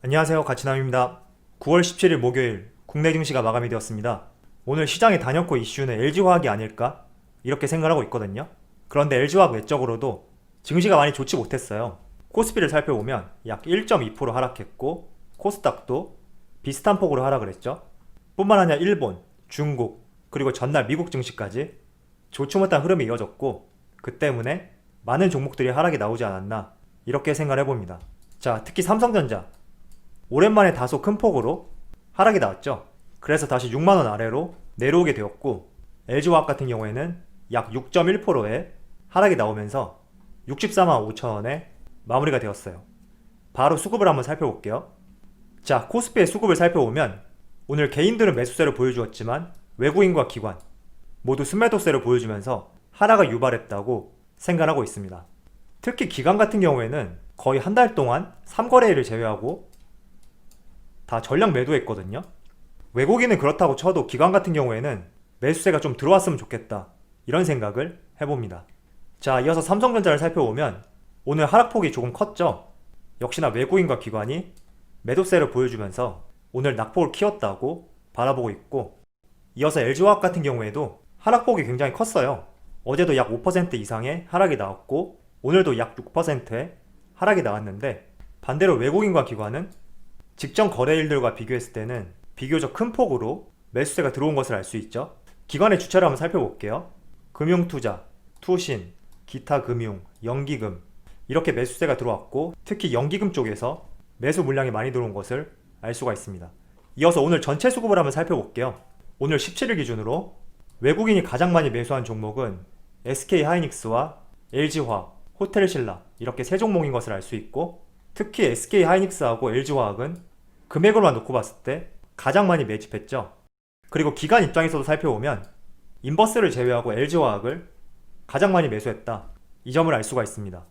안녕하세요, 가치남입니다. 9월 17일 목요일 국내 증시가 마감이 되었습니다. 오늘 시장의 단연코 이슈는 LG화학이 아닐까? 이렇게 생각하고 있거든요. 그런데 LG화학 외적으로도 증시가 많이 좋지 못했어요. 코스피를 살펴보면 약 1.2% 하락했고 코스닥도 비슷한 폭으로 하락을 했죠. 뿐만 아니라 일본, 중국, 그리고 전날 미국 증시까지 좋지 못한 흐름이 이어졌고 그 때문에 많은 종목들이 하락이 나오지 않았나 이렇게 생각을 해봅니다. 자, 특히 삼성전자 오랜만에 다소 큰 폭으로 하락이 나왔죠. 그래서 다시 6만원 아래로 내려오게 되었고 LG화학 같은 경우에는 약 6.1%의 하락이 나오면서 64만 5천원에 마무리가 되었어요. 바로 수급을 한번 살펴볼게요. 자, 코스피의 수급을 살펴보면 오늘 개인들은 매수세를 보여주었지만 외국인과 기관 모두 순매도세를 보여주면서 하락을 유발했다고 생각하고 있습니다. 특히 기관 같은 경우에는 거의 한 달 동안 3거래일을 제외하고 다 전량 매도했거든요. 외국인은 그렇다고 쳐도 기관 같은 경우에는 매수세가 좀 들어왔으면 좋겠다 이런 생각을 해봅니다. 자, 이어서 삼성전자를 살펴보면 오늘 하락폭이 조금 컸죠. 역시나 외국인과 기관이 매도세를 보여주면서 오늘 낙폭을 키웠다고 바라보고 있고, 이어서 LG화학 같은 경우에도 하락폭이 굉장히 컸어요. 어제도 약 5% 이상의 하락이 나왔고 오늘도 약 6%의 하락이 나왔는데, 반대로 외국인과 기관은 직전 거래일들과 비교했을 때는 비교적 큰 폭으로 매수세가 들어온 것을 알 수 있죠. 기관의 주체를 한번 살펴볼게요. 금융투자, 투신, 기타금융, 연기금 이렇게 매수세가 들어왔고 특히 연기금 쪽에서 매수 물량이 많이 들어온 것을 알 수가 있습니다. 이어서 오늘 전체 수급을 한번 살펴볼게요. 오늘 17일 기준으로 외국인이 가장 많이 매수한 종목은 SK하이닉스와 LG화학, 호텔신라 이렇게 세 종목인 것을 알 수 있고, 특히 SK하이닉스하고 LG화학은 금액으로만 놓고 봤을 때 가장 많이 매집했죠. 그리고 기관 입장에서도 살펴보면 인버스를 제외하고 LG화학을 가장 많이 매수했다, 이 점을 알 수가 있습니다.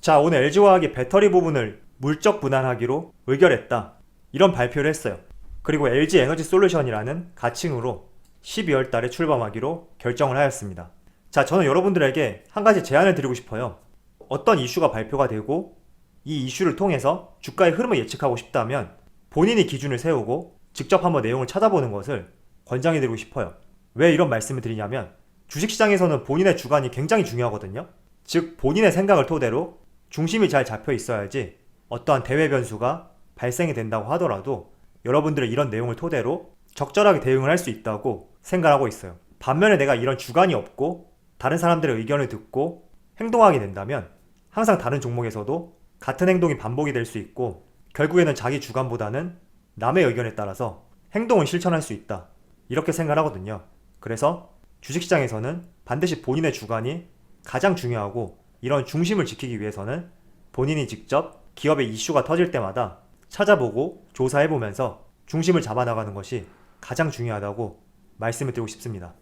자, 오늘 LG화학이 배터리 부분을 물적 분할하기로 의결했다 이런 발표를 했어요. 그리고 LG에너지솔루션이라는 가칭으로 12월 달에 출범하기로 결정을 하였습니다. 자, 저는 여러분들에게 한 가지 제안을 드리고 싶어요. 어떤 이슈가 발표가 되고 이 이슈를 통해서 주가의 흐름을 예측하고 싶다면 본인이 기준을 세우고 직접 한번 내용을 찾아보는 것을 권장해 드리고 싶어요. 왜 이런 말씀을 드리냐면 주식시장에서는 본인의 주관이 굉장히 중요하거든요. 즉 본인의 생각을 토대로 중심이 잘 잡혀 있어야지 어떠한 대외 변수가 발생이 된다고 하더라도 여러분들의 이런 내용을 토대로 적절하게 대응을 할 수 있다고 생각하고 있어요. 반면에 내가 이런 주관이 없고 다른 사람들의 의견을 듣고 행동하게 된다면 항상 다른 종목에서도 같은 행동이 반복이 될 수 있고 결국에는 자기 주관보다는 남의 의견에 따라서 행동을 실천할 수 있다 이렇게 생각하거든요. 그래서 주식시장에서는 반드시 본인의 주관이 가장 중요하고, 이런 중심을 지키기 위해서는 본인이 직접 기업의 이슈가 터질 때마다 찾아보고 조사해보면서 중심을 잡아나가는 것이 가장 중요하다고 말씀을 드리고 싶습니다.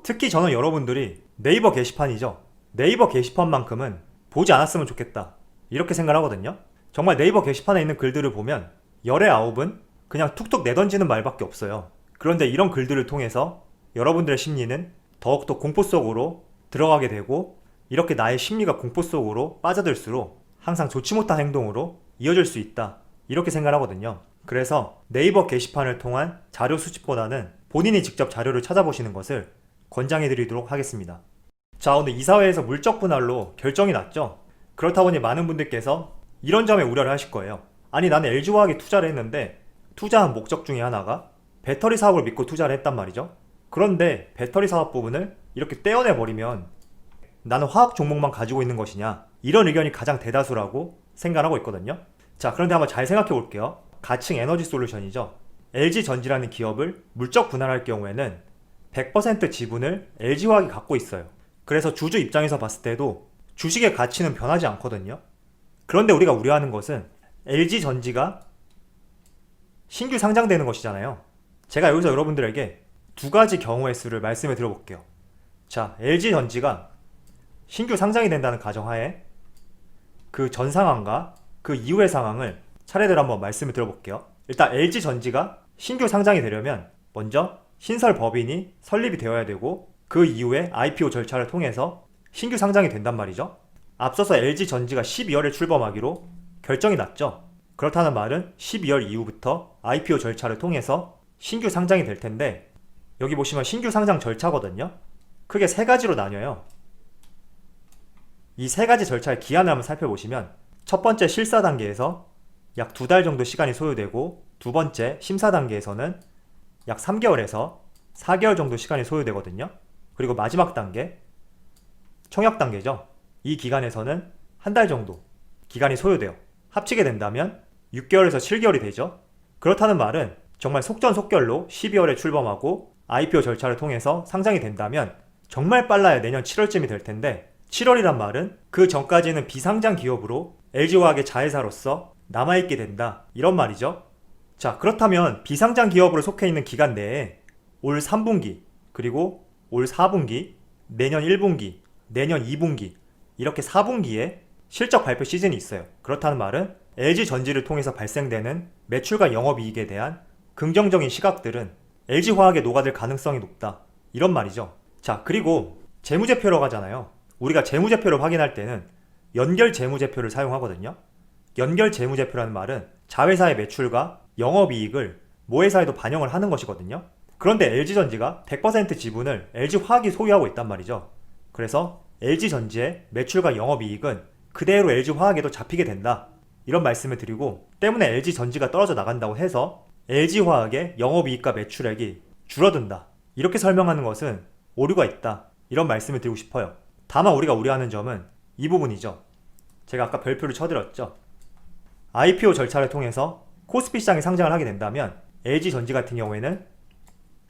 특히 저는 여러분들이 네이버 게시판이죠. 네이버 게시판만큼은 보지 않았으면 좋겠다 이렇게 생각하거든요. 정말 네이버 게시판에 있는 글들을 보면 열의 9은 그냥 툭툭 내던지는 말밖에 없어요. 그런데 이런 글들을 통해서 여러분들의 심리는 더욱더 공포 속으로 들어가게 되고, 이렇게 나의 심리가 공포 속으로 빠져들수록 항상 좋지 못한 행동으로 이어질 수 있다 이렇게 생각하거든요. 그래서 네이버 게시판을 통한 자료 수집보다는 본인이 직접 자료를 찾아보시는 것을 권장해 드리도록 하겠습니다. 자, 오늘 이사회에서 물적 분할로 결정이 났죠. 그렇다 보니 많은 분들께서 이런 점에 우려를 하실 거예요. 아니, 나는 LG화학에 투자를 했는데 투자한 목적 중에 하나가 배터리 사업을 믿고 투자를 했단 말이죠. 그런데 배터리 사업 부분을 이렇게 떼어내버리면 나는 화학 종목만 가지고 있는 것이냐, 이런 의견이 가장 대다수라고 생각하고 있거든요. 자, 그런데 한번 잘 생각해 볼게요. 가칭 에너지솔루션이죠. LG전지라는 기업을 물적 분할할 경우에는 100% 지분을 LG화학이 갖고 있어요. 그래서 주주 입장에서 봤을 때도 주식의 가치는 변하지 않거든요. 그런데 우리가 우려하는 것은 LG전지가 신규 상장되는 것이잖아요. 제가 여기서 여러분들에게 두 가지 경우의 수를 말씀해 드려볼게요. 자, LG전지가 신규 상장이 된다는 가정하에 그 전 상황과 그 이후의 상황을 차례대로 한번 말씀을 드려볼게요. 일단 LG전지가 신규 상장이 되려면 먼저 신설 법인이 설립이 되어야 되고 그 이후에 IPO 절차를 통해서 신규 상장이 된단 말이죠. 앞서서 LG전지가 12월에 출범하기로 결정이 났죠. 그렇다는 말은 12월 이후부터 IPO 절차를 통해서 신규 상장이 될 텐데, 여기 보시면 신규 상장 절차거든요. 크게 세 가지로 나뉘어요. 이 세 가지 절차의 기한을 한번 살펴보시면, 첫 번째 실사 단계에서 약 2달 정도 시간이 소요되고, 두 번째 심사 단계에서는 약 3개월에서 4개월 정도 시간이 소요되거든요. 그리고 마지막 단계, 청약 단계죠. 이 기간에서는 한 달 정도 기간이 소요돼요. 합치게 된다면 6개월에서 7개월이 되죠. 그렇다는 말은 정말 속전속결로 12월에 출범하고 IPO 절차를 통해서 상장이 된다면 정말 빨라야 내년 7월쯤이 될 텐데, 7월이란 말은 그 전까지는 비상장 기업으로 LG화학의 자회사로서 남아있게 된다, 이런 말이죠. 자, 그렇다면 비상장 기업으로 속해 있는 기간 내에 올 3분기, 그리고 올 4분기, 내년 1분기, 내년 2분기, 이렇게 4분기에 실적 발표 시즌이 있어요. 그렇다는 말은 LG전지를 통해서 발생되는 매출과 영업이익에 대한 긍정적인 시각들은 LG화학에 녹아들 가능성이 높다, 이런 말이죠. 자, 그리고 재무제표라고 하잖아요. 우리가 재무제표를 확인할 때는 연결 재무제표를 사용하거든요. 연결 재무제표라는 말은 자회사의 매출과 영업이익을 모회사에도 반영을 하는 것이거든요. 그런데 LG전지가 100% 지분을 LG화학이 소유하고 있단 말이죠. 그래서 LG전지의 매출과 영업이익은 그대로 LG화학에도 잡히게 된다, 이런 말씀을 드리고, 때문에 LG전지가 떨어져 나간다고 해서 LG화학의 영업이익과 매출액이 줄어든다, 이렇게 설명하는 것은 오류가 있다, 이런 말씀을 드리고 싶어요. 다만 우리가 우려하는 점은 이 부분이죠. 제가 아까 별표를 쳐드렸죠. IPO 절차를 통해서 코스피 시장에 상장을 하게 된다면 LG전지 같은 경우에는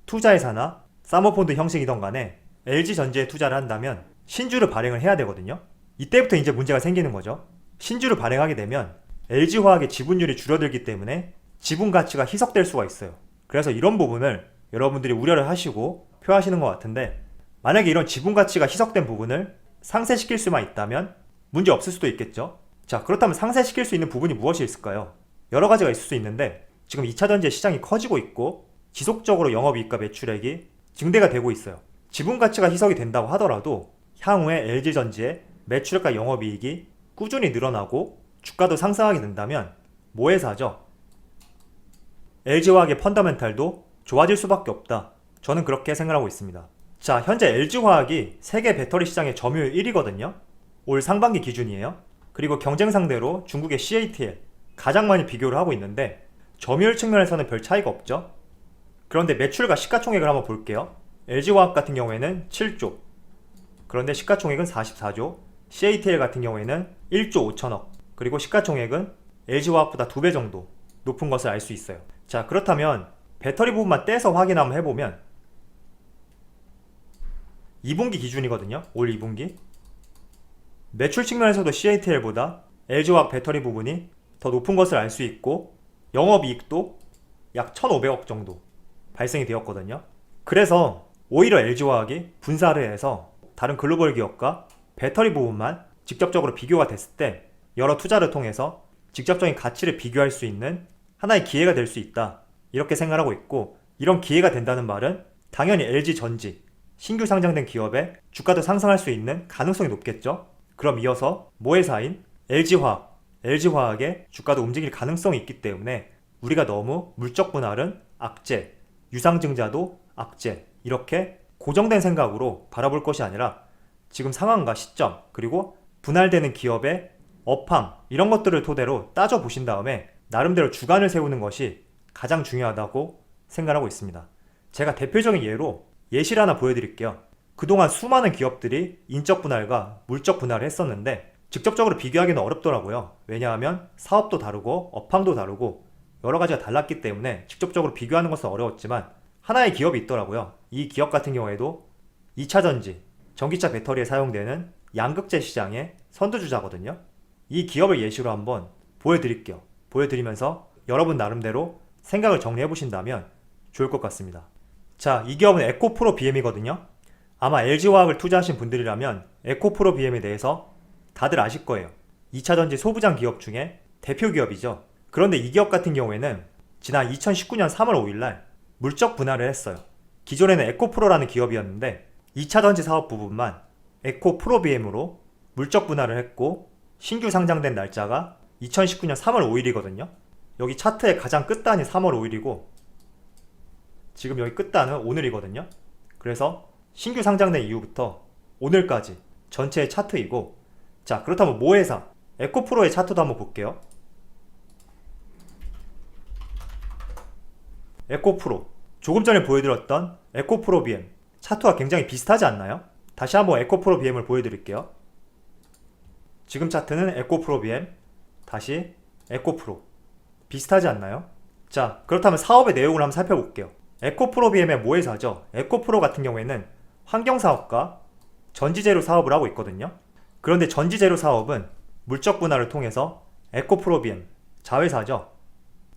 투자회사나 사모펀드 형식이던 간에 LG전지에 투자를 한다면 신주를 발행을 해야 되거든요. 이때부터 이제 문제가 생기는 거죠. 신주를 발행하게 되면 LG화학의 지분율이 줄어들기 때문에 지분 가치가 희석될 수가 있어요. 그래서 이런 부분을 여러분들이 우려를 하시고 표하시는 것 같은데, 만약에 이런 지분 가치가 희석된 부분을 상쇄시킬 수만 있다면 문제 없을 수도 있겠죠. 자, 그렇다면 상쇄시킬 수 있는 부분이 무엇이 있을까요? 여러 가지가 있을 수 있는데, 지금 2차전지의 시장이 커지고 있고 지속적으로 영업이익과 매출액이 증대가 되고 있어요. 지분 가치가 희석이 된다고 하더라도 향후에 LG전지의 매출액과 영업이익이 꾸준히 늘어나고 주가도 상승하게 된다면 모회사죠. LG화학의 펀더멘탈도 좋아질 수밖에 없다, 저는 그렇게 생각하고 있습니다. 자, 현재 LG화학이 세계 배터리 시장의 점유율 1위거든요. 올 상반기 기준이에요. 그리고 경쟁 상대로 중국의 CATL 가장 많이 비교를 하고 있는데, 점유율 측면에서는 별 차이가 없죠. 그런데 매출과 시가총액을 한번 볼게요. LG화학 같은 경우에는 7조, 그런데 시가총액은 44조, CATL 같은 경우에는 1조 5천억, 그리고 시가총액은 LG화학보다 2배 정도 높은 것을 알 수 있어요. 자, 그렇다면 배터리 부분만 떼서 확인 한번 해보면 2분기 기준이거든요. 올 2분기 매출 측면에서도 CATL보다 LG화학 배터리 부분이 더 높은 것을 알 수 있고, 영업이익도 약 1,500억 정도 발생이 되었거든요. 그래서 오히려 LG화학이 분사를 해서 다른 글로벌 기업과 배터리 부분만 직접적으로 비교가 됐을 때 여러 투자를 통해서 직접적인 가치를 비교할 수 있는 하나의 기회가 될 수 있다, 이렇게 생각하고 있고, 이런 기회가 된다는 말은 당연히 LG전지 신규 상장된 기업의 주가도 상승할 수 있는 가능성이 높겠죠. 그럼 이어서 모회사인 LG화학의 주가도 움직일 가능성이 있기 때문에 우리가 너무 물적 분할은 악재, 유상증자도 악재, 이렇게 고정된 생각으로 바라볼 것이 아니라 지금 상황과 시점, 그리고 분할되는 기업의 업황, 이런 것들을 토대로 따져보신 다음에 나름대로 주관을 세우는 것이 가장 중요하다고 생각하고 있습니다. 제가 대표적인 예로 예시를 하나 보여드릴게요. 그동안 수많은 기업들이 인적 분할과 물적 분할을 했었는데 직접적으로 비교하기는 어렵더라고요. 왜냐하면 사업도 다르고 업황도 다르고 여러 가지가 달랐기 때문에 직접적으로 비교하는 것은 어려웠지만, 하나의 기업이 있더라고요. 이 기업 같은 경우에도 2차전지, 전기차 배터리에 사용되는 양극재 시장의 선두주자거든요. 이 기업을 예시로 한번 보여드릴게요. 보여드리면서 여러분 나름대로 생각을 정리해 보신다면 좋을 것 같습니다. 자, 이 기업은 에코프로 BM이거든요. 아마 LG화학을 투자하신 분들이라면 에코프로 BM에 대해서 다들 아실 거예요. 2차전지 소부장 기업 중에 대표 기업이죠. 그런데 이 기업 같은 경우에는 지난 2019년 3월 5일날 물적 분할을 했어요. 기존에는 에코프로라는 기업이었는데 2차전지 사업 부분만 에코프로 BM으로 물적 분할을 했고, 신규 상장된 날짜가 2019년 3월 5일이거든요. 여기 차트의 가장 끝단이 3월 5일이고 지금 여기 끝단은 오늘이거든요. 그래서 신규 상장된 이후부터 오늘까지 전체의 차트이고, 자, 그렇다면 모회사 에코프로의 차트도 한번 볼게요. 에코프로, 조금 전에 보여드렸던 에코프로 BM 차트와 굉장히 비슷하지 않나요? 다시 한번 에코프로 BM을 보여드릴게요. 지금 차트는 에코프로 BM, 다시 에코프로. 비슷하지 않나요? 자, 그렇다면 사업의 내용을 한번 살펴볼게요. 에코프로 BM의 모회사죠. 에코프로 같은 경우에는 환경사업과 전지재료 사업을 하고 있거든요. 그런데 전지재료 사업은 물적 분할을 통해서 에코프로 BM, 자회사죠.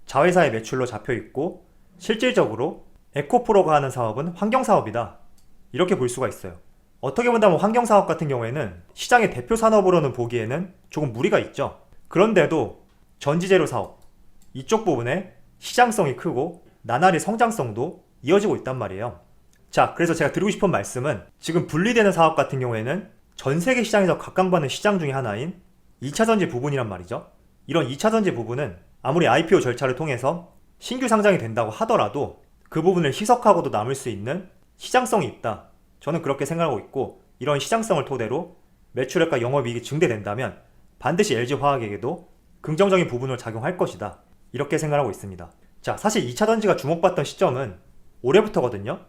자회사의 매출로 잡혀있고, 실질적으로 에코프로가 하는 사업은 환경사업이다, 이렇게 볼 수가 있어요. 어떻게 본다면 환경사업 같은 경우에는 시장의 대표 산업으로는 보기에는 조금 무리가 있죠. 그런데도 전지재료 사업, 이쪽 부분에 시장성이 크고 나날이 성장성도 이어지고 있단 말이에요. 자, 그래서 제가 드리고 싶은 말씀은 지금 분리되는 사업 같은 경우에는 전 세계 시장에서 각광받는 시장 중에 하나인 2차전지 부분이란 말이죠. 이런 2차전지 부분은 아무리 IPO 절차를 통해서 신규 상장이 된다고 하더라도 그 부분을 희석하고도 남을 수 있는 시장성이 있다, 저는 그렇게 생각하고 있고, 이런 시장성을 토대로 매출액과 영업이익이 증대된다면 반드시 LG화학에게도 긍정적인 부분을 작용할 것이다, 이렇게 생각하고 있습니다. 자, 사실 2차전지가 주목받던 시점은 올해부터거든요.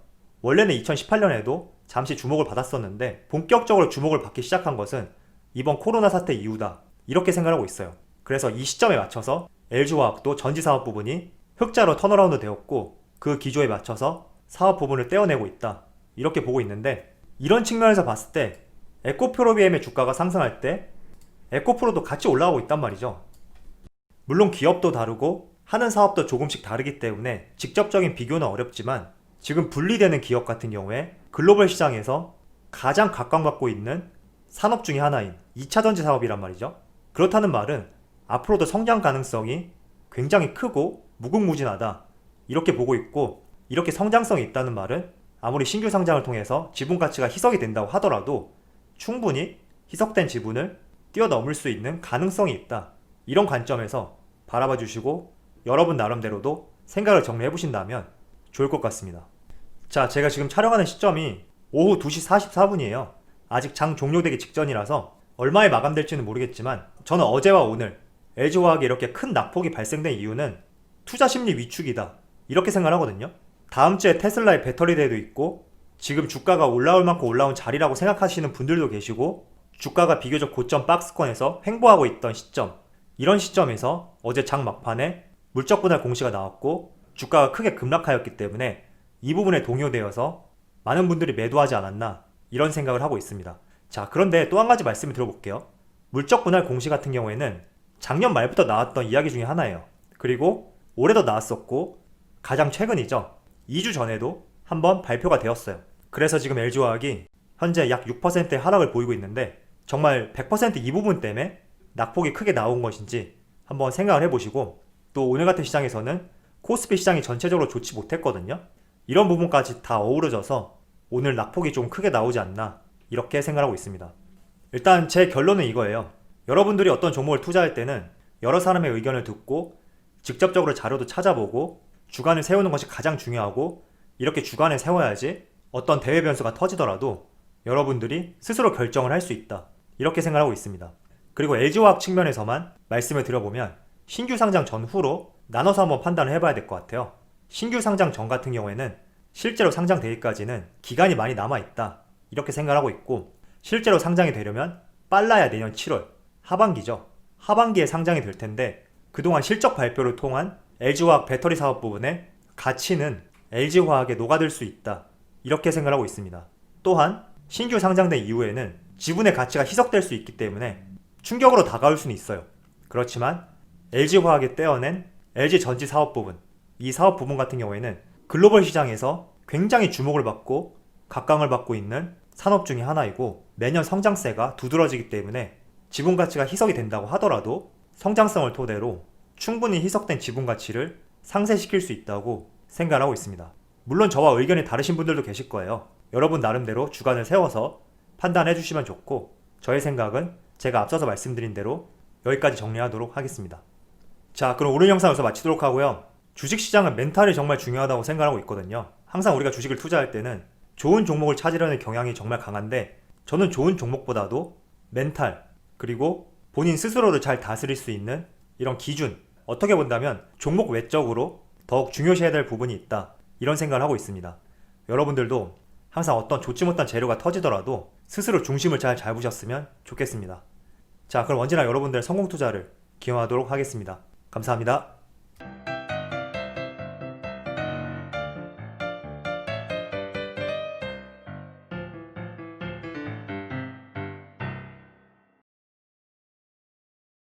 원래는 2018년에도 잠시 주목을 받았었는데 본격적으로 주목을 받기 시작한 것은 이번 코로나 사태 이후다, 이렇게 생각하고 있어요. 그래서 이 시점에 맞춰서 LG화학도 전지사업 부분이 흑자로 턴어라운드 되었고, 그 기조에 맞춰서 사업 부분을 떼어내고 있다, 이렇게 보고 있는데, 이런 측면에서 봤을 때 에코프로 BM의 주가가 상승할 때 에코프로도 같이 올라가고 있단 말이죠. 물론 기업도 다르고 하는 사업도 조금씩 다르기 때문에 직접적인 비교는 어렵지만, 지금 분리되는 기업 같은 경우에 글로벌 시장에서 가장 각광받고 있는 산업 중에 하나인 2차전지 사업이란 말이죠. 그렇다는 말은 앞으로도 성장 가능성이 굉장히 크고 무궁무진하다, 이렇게 보고 있고, 이렇게 성장성이 있다는 말은 아무리 신규 상장을 통해서 지분 가치가 희석이 된다고 하더라도 충분히 희석된 지분을 뛰어넘을 수 있는 가능성이 있다, 이런 관점에서 바라봐 주시고 여러분 나름대로도 생각을 정리해 보신다면 좋을 것 같습니다. 자, 제가 지금 촬영하는 시점이 오후 2시 44분이에요. 아직 장 종료되기 직전이라서 얼마에 마감될지는 모르겠지만, 저는 어제와 오늘 LG화학에 이렇게 큰 낙폭이 발생된 이유는 투자 심리 위축이다, 이렇게 생각하거든요. 다음 주에 테슬라의 배터리 대회도 있고, 지금 주가가 올라올 만큼 올라온 자리라고 생각하시는 분들도 계시고, 주가가 비교적 고점 박스권에서 횡보하고 있던 시점, 이런 시점에서 어제 장 막판에 물적 분할 공시가 나왔고 주가가 크게 급락하였기 때문에 이 부분에 동요되어서 많은 분들이 매도하지 않았나, 이런 생각을 하고 있습니다. 자, 그런데 또 한 가지 말씀을 드려볼게요. 물적 분할 공시 같은 경우에는 작년 말부터 나왔던 이야기 중에 하나예요. 그리고 올해도 나왔었고 가장 최근이죠. 2주 전에도 한번 발표가 되었어요. 그래서 지금 LG화학이 현재 약 6%의 하락을 보이고 있는데, 정말 100% 이 부분 때문에 낙폭이 크게 나온 것인지 한번 생각을 해보시고, 또 오늘 같은 시장에서는 코스피 시장이 전체적으로 좋지 못했거든요. 이런 부분까지 다 어우러져서 오늘 낙폭이 좀 크게 나오지 않나, 이렇게 생각하고 있습니다. 일단 제 결론은 이거예요. 여러분들이 어떤 종목을 투자할 때는 여러 사람의 의견을 듣고 직접적으로 자료도 찾아보고 주간을 세우는 것이 가장 중요하고, 이렇게 주간을 세워야지 어떤 대외 변수가 터지더라도 여러분들이 스스로 결정을 할 수 있다, 이렇게 생각하고 있습니다. 그리고 LG화학 측면에서만 말씀을 드려보면 신규 상장 전후로 나눠서 한번 판단을 해봐야 될 것 같아요. 신규 상장 전 같은 경우에는 실제로 상장되기까지는 기간이 많이 남아있다, 이렇게 생각하고 있고, 실제로 상장이 되려면 빨라야 내년 7월 하반기죠. 하반기에 상장이 될 텐데, 그동안 실적 발표를 통한 LG화학 배터리 사업 부분의 가치는 LG화학에 녹아들 수 있다, 이렇게 생각하고 있습니다. 또한 신규 상장된 이후에는 지분의 가치가 희석될 수 있기 때문에 충격으로 다가올 수는 있어요. 그렇지만 LG화학에 떼어낸 LG전지 사업 부분, 이 사업 부분 같은 경우에는 글로벌 시장에서 굉장히 주목을 받고 각광을 받고 있는 산업 중에 하나이고, 매년 성장세가 두드러지기 때문에 지분 가치가 희석이 된다고 하더라도 성장성을 토대로 충분히 희석된 지분 가치를 상쇄시킬 수 있다고 생각하고 있습니다. 물론 저와 의견이 다르신 분들도 계실 거예요. 여러분 나름대로 주간을 세워서 판단해 주시면 좋고, 저의 생각은 제가 앞서서 말씀드린 대로 여기까지 정리하도록 하겠습니다. 자, 그럼 오늘 영상 여기서 마치도록 하고요. 주식시장은 멘탈이 정말 중요하다고 생각하고 있거든요. 항상 우리가 주식을 투자할 때는 좋은 종목을 찾으려는 경향이 정말 강한데, 저는 좋은 종목보다도 멘탈, 그리고 본인 스스로를 잘 다스릴 수 있는 이런 기준, 어떻게 본다면 종목 외적으로 더욱 중요시해야 될 부분이 있다, 이런 생각을 하고 있습니다. 여러분들도 항상 어떤 좋지 못한 재료가 터지더라도 스스로 중심을 잘 잡으셨으면 좋겠습니다. 자, 그럼 언제나 여러분들의 성공 투자를 기원하도록 하겠습니다. 감사합니다.